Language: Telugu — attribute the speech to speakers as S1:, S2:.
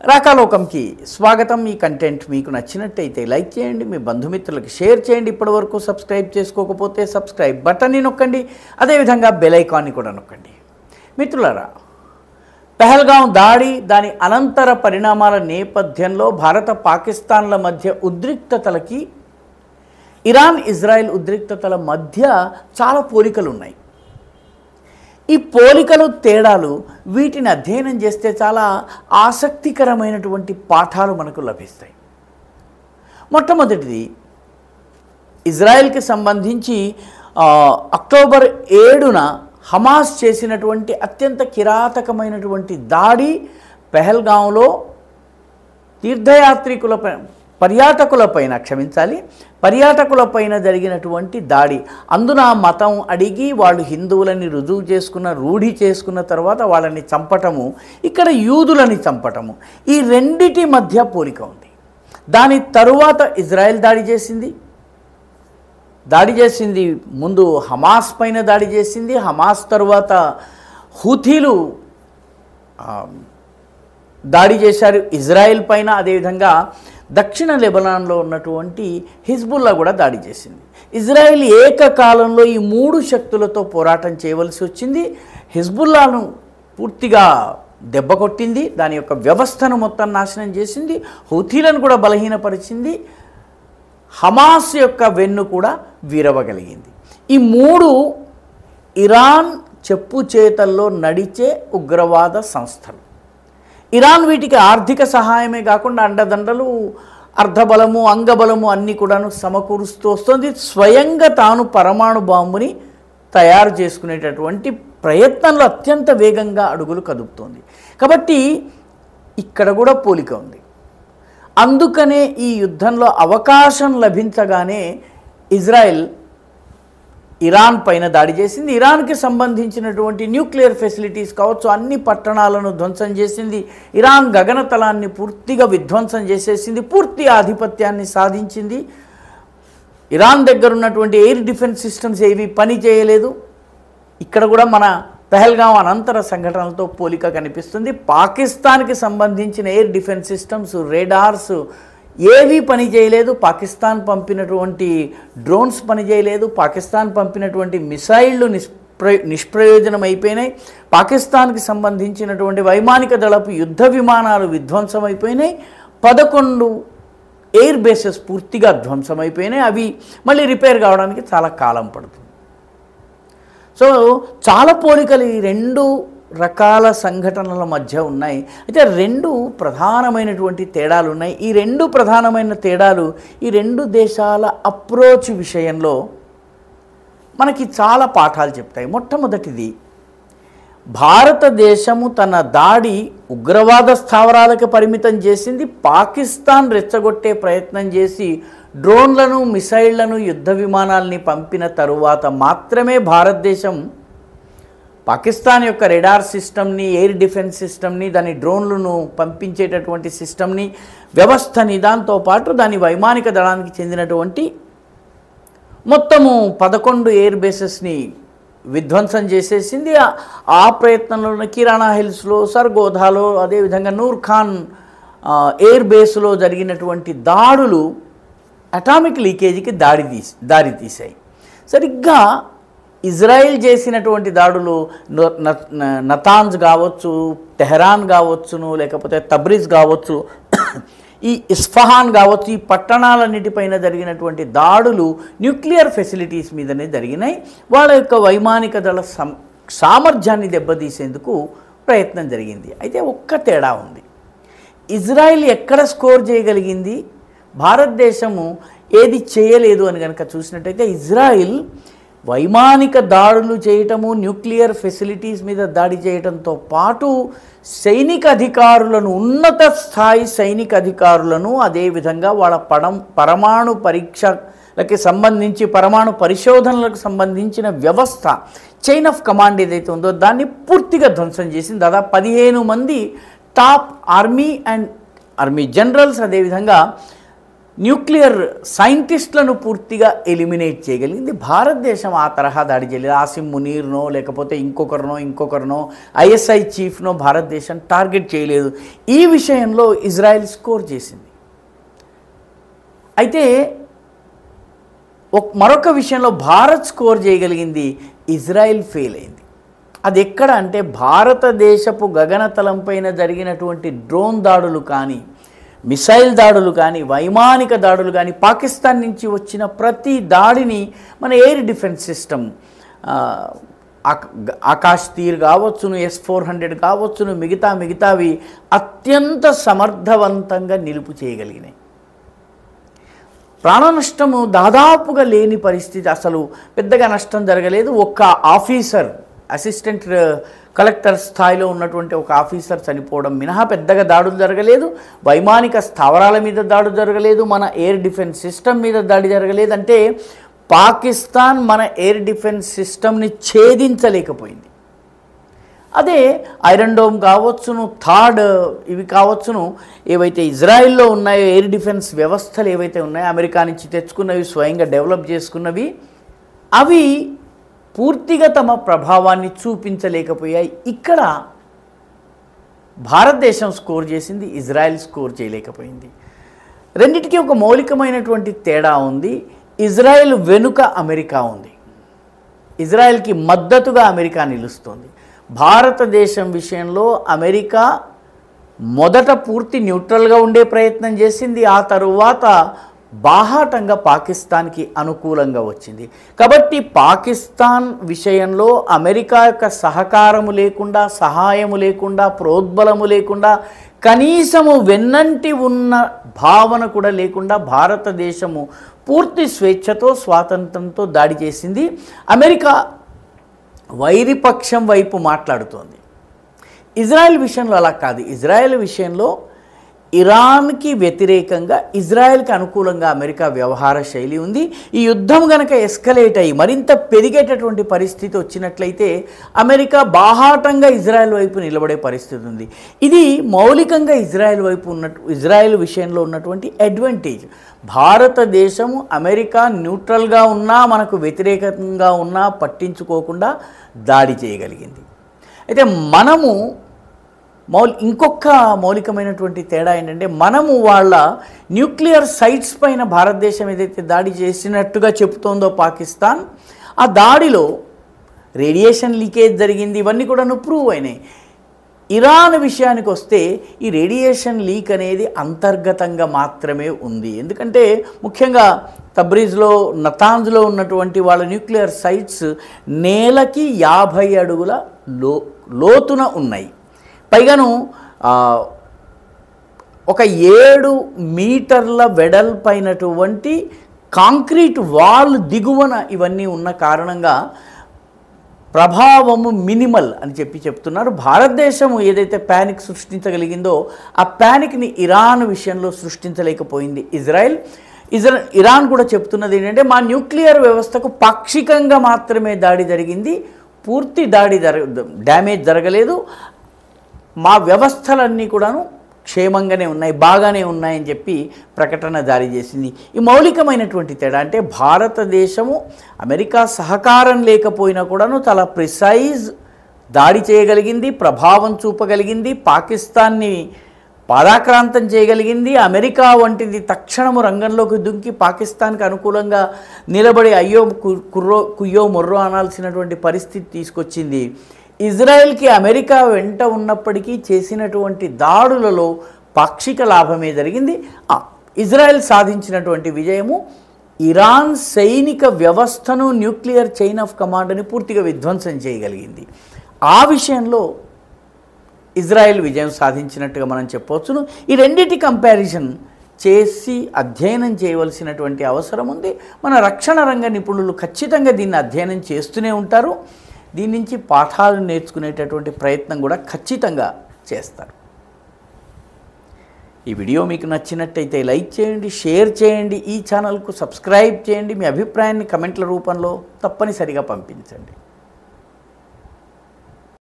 S1: రాకాలోకంకి స్వాగతం। ఈ కంటెంట్ మీకు నచ్చినట్టయితే లైక్ చేయండి, మీ బంధుమిత్రులకు షేర్ చేయండి। ఇప్పటివరకు సబ్స్క్రైబ్ చేసుకోకపోతే సబ్స్క్రైబ్ బటన్ని నొక్కండి, అదేవిధంగా బెల్ ఐకాన్ని కూడా నొక్కండి। మిత్రులారా, పహల్గాం దాడి దాని అనంతర పరిణామాల నేపథ్యంలో భారత పాకిస్తాన్ల మధ్య ఉద్రిక్తతలకి ఇరాన్ ఇజ్రాయెల్ ఉద్రిక్తతల మధ్య చాలా పోలికలు ఉన్నాయి। ఈ పోలికలు తేడాలు వీటిని అధ్యయనం చేస్తే చాలా ఆసక్తికరమైనటువంటి పాఠాలు మనకు లభిస్తాయి। మొట్టమొదటిది, ఇజ్రాయెల్కి సంబంధించి అక్టోబర్ 7న హమాస్ చేసినటువంటి అత్యంత కిరాతకమైనటువంటి దాడి పహల్గాంలో పర్యాటకులపైన జరిగినటువంటి దాడి। అందున మతం అడిగి వాళ్ళు హిందువులని రుజువు చేసుకున్న రూఢి చేసుకున్న తర్వాత వాళ్ళని చంపటము, ఇక్కడ యూదులని చంపటము, ఈ రెండిటి మధ్య పోలిక ఉంది। దాని తరువాత ఇజ్రాయెల్ దాడి చేసింది ముందు హమాస్ పైన దాడి చేసింది, హమాస్ తరువాత హూథీలు దాడి చేశారు ఇజ్రాయెల్ పైన। అదేవిధంగా దక్షిణ లెబనాన్లో ఉన్నటువంటి హిజ్బుల్లా కూడా దాడి చేసింది। ఇజ్రాయెల్ ఏకకాలంలో ఈ మూడు శక్తులతో పోరాటం చేయవలసి వచ్చింది। హిజ్బుల్లాను పూర్తిగా దెబ్బ కొట్టింది, దాని యొక్క వ్యవస్థను మొత్తం నాశనం చేసింది, హూథీలను కూడా బలహీనపరిచింది, హమాస్ యొక్క వెన్ను కూడా విరవగలిగింది। ఈ మూడు ఇరాన్ చెప్పు చేతల్లో నడిచే ఉగ్రవాద సంస్థలు। ఇరాన్ వీటికి ఆర్థిక సహాయమే కాకుండా అండదండలు, అర్ధబలము, అంగబలము అన్నీ కూడాను సమకూరుస్తూ వస్తుంది। స్వయంగా తాను పరమాణు బాంబుని తయారు చేసుకునేటటువంటి ప్రయత్నంలో అత్యంత వేగంగా అడుగులు కదుపుతోంది। కాబట్టి ఇక్కడ కూడా పోలిక ఉంది। అందుకనే ఈ యుద్ధంలో అవకాశం లభించగానే ఇజ్రాయెల్ ఇరాన్ పైన దాడి చేసింది। ఇరాన్కి సంబంధించినటువంటి న్యూక్లియర్ ఫెసిలిటీస్ కావచ్చు, అన్ని పట్టణాలను ధ్వంసం చేసింది। ఇరాన్ గగనతలాన్ని పూర్తిగా విధ్వంసం చేసేసింది, పూర్తి ఆధిపత్యాన్ని సాధించింది। ఇరాన్ దగ్గర ఉన్నటువంటి ఎయిర్ డిఫెన్స్ సిస్టమ్స్ ఏవి పని చేయలేదు। ఇక్కడ కూడా మన పహల్గాం అనంతర సంఘటనలతో పోలిక కనిపిస్తుంది। పాకిస్తాన్కి సంబంధించిన ఎయిర్ డిఫెన్స్ సిస్టమ్స్, రేడార్స్ ఏవి పని చేయలేదు। పాకిస్తాన్ పంపినటువంటి డ్రోన్స్ పని చేయలేదు, పాకిస్తాన్ పంపినటువంటి మిసైళ్ళు నిష్ప్రయోజనం అయిపోయినాయి, పాకిస్తాన్కి సంబంధించినటువంటి వైమానిక దళపు యుద్ధ విమానాలు విధ్వంసమైపోయినాయి, 11 ఎయిర్ బేసెస్ పూర్తిగా ధ్వంసమైపోయినాయి, అవి మళ్ళీ రిపేర్ కావడానికి చాలా కాలం పడుతుంది। సో చాలా పోలికలు ఈ రెండు రకాల సంఘటనల మధ్య ఉన్నాయి। అయితే రెండు ప్రధానమైనటువంటి తేడాలు ఉన్నాయి। ఈ రెండు ప్రధానమైన తేడాలు ఈ రెండు దేశాల అప్రోచ్ విషయంలో మనకి చాలా పాఠాలు చెప్తాయి। మొట్టమొదటిది, భారతదేశము తన దాడి ఉగ్రవాద స్థావరాలకు పరిమితం చేసింది। పాకిస్తాన్ రెచ్చగొట్టే ప్రయత్నం చేసి డ్రోన్లను, మిసైళ్లను, యుద్ధ విమానాలని పంపిన తరువాత మాత్రమే భారతదేశం పాకిస్తాన్ యొక్క రెడార్ సిస్టమ్ని, ఎయిర్ డిఫెన్స్ సిస్టమ్ని, దాని డ్రోన్లను పంపించేటటువంటి సిస్టమ్ని, వ్యవస్థని, దాంతోపాటు దాని వైమానిక దళానికి చెందినటువంటి మొత్తము 11 ఎయిర్ బేసెస్ని విధ్వంసం చేసేసింది। ఆ ప్రయత్నంలో కిరాణా హిల్స్లో, సర్గోధాలో, అదేవిధంగా నూర్ఖాన్ ఎయిర్ బేస్లో జరిగినటువంటి దాడులు అటామిక్ లీకేజీకి దారితీశాయి। సరిగ్గా ఇజ్రాయెల్ చేసినటువంటి దాడులు నతాన్స్ కావచ్చు, టెహరాన్ కావచ్చును, లేకపోతే తబ్రిజ్ కావచ్చు, ఈ ఇస్ఫహాన్ కావచ్చు, ఈ పట్టణాలన్నిటిపైన జరిగినటువంటి దాడులు న్యూక్లియర్ ఫెసిలిటీస్ మీదనే జరిగినాయి। వాళ్ళ యొక్క వైమానిక దళ సామర్థ్యాన్ని దెబ్బతీసేందుకు ప్రయత్నం జరిగింది। అయితే ఒక్క తేడా ఉంది, ఇజ్రాయెల్ ఎక్కడ స్కోర్ చేయగలిగింది, భారతదేశము ఏది చేయలేదు అని కనుక చూసినట్టయితే, ఇజ్రాయెల్ వైమానిక దాడులు చేయటము, న్యూక్లియర్ ఫెసిలిటీస్ మీద దాడి చేయడంతో పాటు సైనిక అధికారులను, ఉన్నత స్థాయి సైనిక అధికారులను, అదేవిధంగా వాళ్ళ పరమాణు పరీక్షలకి సంబంధించి, పరమాణు పరిశోధనలకు సంబంధించిన వ్యవస్థ, చైన్ ఆఫ్ కమాండ్ ఏదైతే ఉందో దాన్ని పూర్తిగా ధ్వంసం చేసింది। దాదాపు 15 మంది టాప్ ఆర్మీ జనరల్స్, అదేవిధంగా న్యూక్లియర్ సైంటిస్టులను పూర్తిగా ఎలిమినేట్ చేయగలిగింది. భారతదేశం ఆ తరహా దాడి చేయలేదు. ఆసిమ్ మునీర్నో లేకపోతే ఇంకొకరినో ఐఎస్ఐ చీఫ్నో భారతదేశం టార్గెట్ చేయలేదు. ఈ విషయంలో ఇజ్రాయెల్ స్కోర్ చేసింది. అయితే మరొక విషయంలో భారత్ స్కోర్ చేయగలిగింది, ఇజ్రాయెల్ ఫెయిల్ అయింది. అది ఎక్కడ అంటే భారతదేశపు గగనతలంపైన జరిగినటువంటి డ్రోన్ దాడులు కానీ, మిసైల్ దాడులు కానీ, వైమానిక దాడులు కానీ, పాకిస్తాన్ నుంచి వచ్చిన ప్రతి దాడిని మన ఎయిర్ డిఫెన్స్ సిస్టమ్, ఆకాశ్ తీర్ కావచ్చును, S-400 కావచ్చును, మిగతావి అత్యంత సమర్థవంతంగా నిలుపు చేయగలిగినాయి. ప్రాణ నష్టము దాదాపుగా లేని పరిస్థితి, అసలు పెద్దగా నష్టం జరగలేదు. ఒక్క ఆఫీసర్, అసిస్టెంట్ కలెక్టర్ స్థాయిలో ఉన్నటువంటి ఒక ఆఫీసర్ చనిపోవడం మినహా పెద్దగా దాడులు జరగలేదు. వైమానిక స్థావరాల మీద దాడులు జరగలేదు. మన ఎయిర్ డిఫెన్స్ సిస్టమ్ మీద దాడి జరగలేదు. అంటే పాకిస్తాన్ మన ఎయిర్ డిఫెన్స్ సిస్టమ్ని ఛేదించలేకపోయింది. అదే ఐరన్ డోమ్ కావచ్చును, థాడ్ ఇవి కావచ్చును, ఏవైతే ఇజ్రాయిల్లో ఉన్నాయో ఎయిర్ డిఫెన్స్ వ్యవస్థలు ఏవైతే ఉన్నాయో అమెరికా నుంచి తెచ్చుకున్నవి, స్వయంగా డెవలప్ చేసుకున్నవి, అవి పూర్తిగా తమ ప్రభావాన్ని చూపించలేకపోయాయి. ఇక్కడ భారతదేశం స్కోర్ చేసింది, ఇజ్రాయెల్ స్కోర్ చేయలేకపోయింది. రెండిటికీ ఒక మౌలికమైనటువంటి తేడా ఉంది. ఇజ్రాయెల్ వెనుక అమెరికా ఉంది. ఇజ్రాయెల్కి మద్దతుగా అమెరికా నిలుస్తుంది. భారతదేశం విషయంలో అమెరికా మొదట పూర్తి న్యూట్రల్గా ఉండే ప్రయత్నం చేసింది. ఆ తరువాత బాహాటంగా పాకిస్తాన్కి అనుకూలంగా వచ్చింది. కాబట్టి పాకిస్తాన్ విషయంలో అమెరికా యొక్క సహకారము లేకుండా, సహాయము లేకుండా, ప్రోద్బలము లేకుండా, కనీసము వెన్నంటి ఉన్న భావన కూడా లేకుండా భారతదేశము పూర్తి స్వేచ్ఛతో, స్వాతంత్రంతో దాడి చేసింది. అమెరికా వైరిపక్షం వైపు మాట్లాడుతోంది. ఇజ్రాయెల్ విషయంలో అలా కాదు. ఇజ్రాయెల్ విషయంలో ఇరాన్కి వ్యతిరేకంగా, ఇజ్రాయెల్కి అనుకూలంగా అమెరికా వ్యవహార శైలి ఉంది. ఈ యుద్ధం గనక ఎస్కలేట్ అయ్యి మరింత పెరిగేటటువంటి పరిస్థితి వచ్చినట్లయితే అమెరికా బాహాటంగా ఇజ్రాయెల్ వైపు నిలబడే పరిస్థితి ఉంది. ఇది మౌలికంగా ఇజ్రాయెల్ విషయంలో ఉన్నటువంటి అడ్వాంటేజ్. భారతదేశము అమెరికా న్యూట్రల్గా ఉన్నా, మనకు వ్యతిరేకంగా ఉన్నా పట్టించుకోకుండా దాడి చేయగలిగింది. అయితే మనము ఇంకొక మౌలికమైనటువంటి తేడా ఏంటంటే, మనము వాళ్ళ న్యూక్లియర్ సైట్స్ పైన భారతదేశం ఏదైతే దాడి చేసినట్టుగా చెబుతోందో పాకిస్తాన్, ఆ దాడిలో రేడియేషన్ లీకేజ్ జరిగింది, ఇవన్నీ కూడా ప్రూవ్ అయినాయి. ఇరాన్ విషయానికి వస్తే ఈ రేడియేషన్ లీక్ అనేది అంతర్గతంగా మాత్రమే ఉంది. ఎందుకంటే ముఖ్యంగా తబ్రీజ్లో, నతాంజ్లో ఉన్నటువంటి వాళ్ళ న్యూక్లియర్ సైట్స్ నేలకి 50 అడుగుల లోతున ఉన్నాయి. పైగాను ఒక 7 మీటర్ల వెడల్పైనటువంటి కాంక్రీట్ వాల్ దిగువన ఇవన్నీ ఉన్న కారణంగా ప్రభావము మినిమల్ అని చెప్తున్నారు. భారతదేశం ఏదైతే ప్యానిక్ సృష్టించగలిగిందో ఆ ప్యానిక్ని ఇరాన్ విషయంలో సృష్టించలేకపోయింది ఇరాన్ కూడా చెప్తున్నది ఏంటంటే, మా న్యూక్లియర్ వ్యవస్థకు పాక్షికంగా మాత్రమే దాడి జరిగింది, పూర్తి డ్యామేజ్ జరగలేదు, మా వ్యవస్థలన్నీ కూడాను క్షేమంగానే ఉన్నాయి, బాగానే ఉన్నాయని చెప్పి ప్రకటన జారీ చేసింది. ఈ మౌలికమైనటువంటి తేడా అంటే భారతదేశము అమెరికా సహకారం లేకపోయినా కూడాను చాలా ప్రిసైజ్ దాడి చేయగలిగింది, ప్రభావం చూపగలిగింది, పాకిస్తాన్ని పాదాక్రాంతం చేయగలిగింది. అమెరికా వంటిది తక్షణము రంగంలోకి దుంకి పాకిస్తాన్కి అనుకూలంగా నిలబడి అయ్యో కుయ్యో మొర్రో అనాల్సినటువంటి పరిస్థితి తీసుకొచ్చింది. ఇజ్రాయెల్కి అమెరికా వెంట ఉన్నప్పటికీ చేసినటువంటి దాడులలో పాక్షిక లాభమే జరిగింది. ఇజ్రాయెల్ సాధించినటువంటి విజయము ఇరాన్ సైనిక వ్యవస్థను, న్యూక్లియర్ చైన్ ఆఫ్ కమాండ్ని పూర్తిగా విధ్వంసం చేయగలిగింది. ఆ విషయంలో ఇజ్రాయెల్ విజయం సాధించినట్టుగా మనం చెప్పవచ్చును. ఈ రెండింటి కంపారిజన్ చేసి అధ్యయనం చేయవలసినటువంటి అవసరం ఉంది. మన రక్షణ రంగ నిపుణులు ఖచ్చితంగా దీన్ని అధ్యయనం చేస్తూనే ఉంటారు. దీని నుంచి పాఠాలు నేర్చుకునేటటువంటి ప్రయత్నం కూడా ఖచ్చితంగా చేస్తారు. ఈ వీడియో మీకు నచ్చినట్టయితే లైక్ చేయండి, షేర్ చేయండి, ఈ ఛానల్కు సబ్స్క్రైబ్ చేయండి. మీ అభిప్రాయాన్ని కమెంట్ల రూపంలో తప్పనిసరిగా పంపించండి.